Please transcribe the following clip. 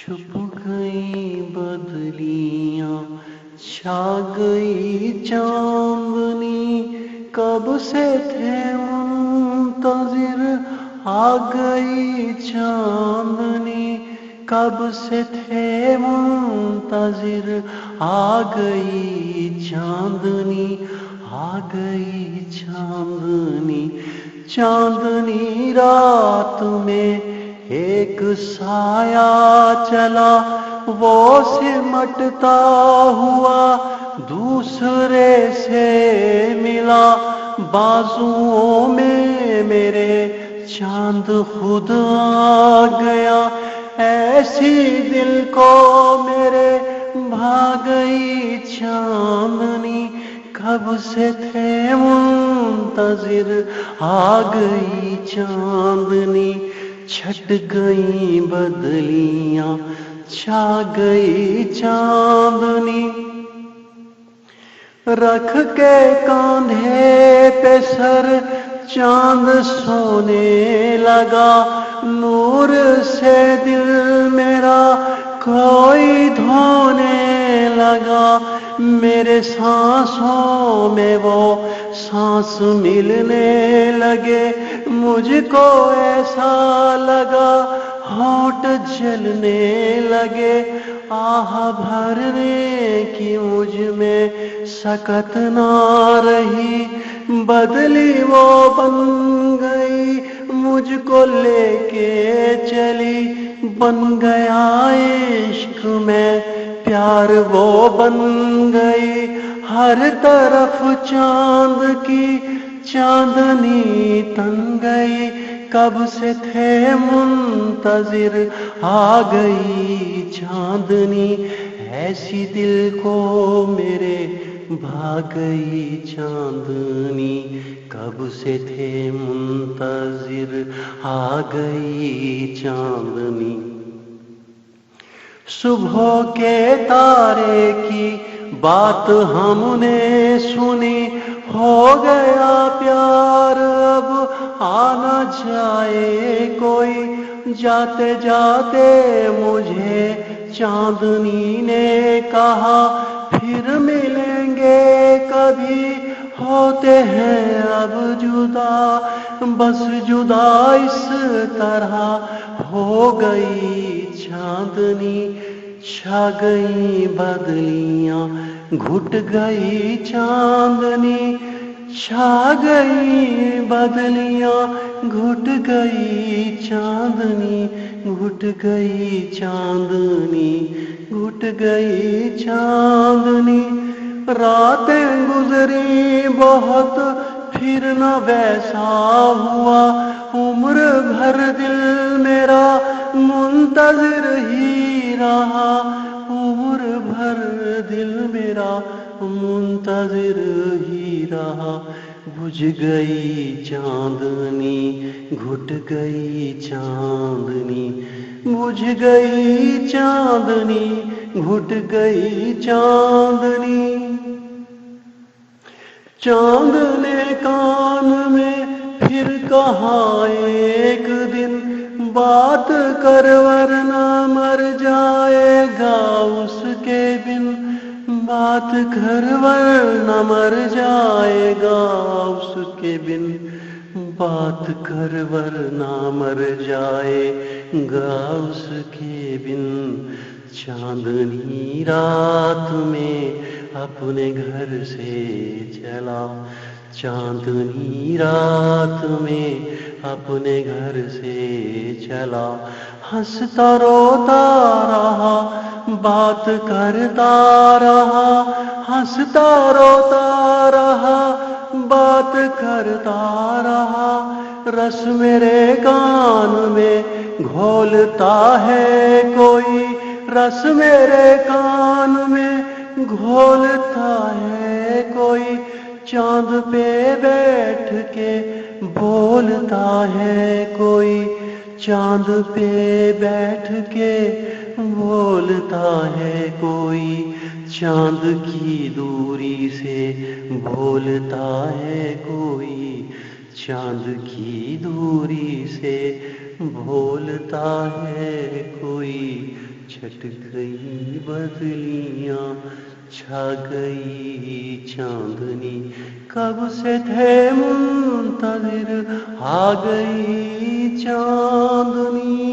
چھپ گئی بدلیاں، چھا گئی چاندنی، کب سے تھے منتظر، آ گئی چاندنی، کب سے تھے منتظر، آ گئی چاندنی، آ گئی چاندنی۔ چاندنی رات میں ایک سایہ چلا، وہ سمٹتا ہوا دوسرے سے ملا، بازوؤں میں میرے چاند خود آ گیا، ایسی دل کو میرے بھا گئی چاندنی، کب سے تھے منتظر، آ گئی چاندنی۔ چھٹ گئی بدلیاں، چھا گئی چاندنی، رکھ کے کاندھے پہ سر چاند سونے لگا، نور سے دل میرا کوئی دھونے لگا، میرے سانسوں میں وہ سانس ملنے لگے، مجھ کو ایسا لگا ہونٹ جلنے لگے، آہ بھرنے کی مجھ میں سکت نہ رہی، بدلی وہ بن گئی مجھ کو لے کے چلی، بن گیا عشق میں پیار وہ بن گئی، ہر طرف چاند کی چاندنی تن گئی، کب سے تھے منتظر، آ گئی چاندنی، ایسی دل کو میرے بھا گئی چاندنی، کب سے تھے منتظر، آ گئی چاندنی۔ صبح کے تارے کی بات ہم نے سنی، ہو گیا پیار اب آ نہ جائے کوئی، جاتے جاتے مجھے چاندنی نے کہا، پھر ملیں گے کبھی، ہوتے ہیں اب جدا، بس جدا اس طرح ہو گئی چاندنی، چھا گئی بدلیاں، گھٹ گئی چاندنی، چھا گئی بدلیاں، گھٹ گئی چاندنی، گھٹ گئی چاندنی، گھٹ گئی چاندنی۔ راتیں گزری بہت پھر نہ ویسا ہوا، عمر بھر دل میرا منتظر ہی رہا، عمر بھر دل میرا منتظر ہی رہا، بجھ گئی چاندنی، گھٹ گئی چاندنی، بجھ گئی چاندنی، گھٹ گئی چاندنی۔ چاند نے کان میں پھر کہا ایک دن، بات کر ورنہ مر جائے گا اس کے بن، بات کر ورنہ مر جائے گا اس کے بن، بات کر ورنہ مر جائے گا اس کے بن۔ چاندنی رات میں اپنے گھر سے چلا، چاندنی رات میں اپنے گھر سے چلا، ہنستا روتا رہا، بات کرتا رہا، ہنستا روتا رہا، بات کرتا رہا، رس میرے کان میں گھولتا ہے کوئی، رس میرے کان میں گھولتا ہے کوئی، چاند پہ بیٹھ کے بولتا ہے کوئی، چاند پہ بیٹھ کے بولتا ہے کوئی، چاند کی دوری سے بولتا ہے کوئی، چاند کی دوری سے بولتا ہے کوئی، چھٹ گئی بدلیاں چھا گئی چاندنی کب سے تھے منتظر آ گئی چاندنی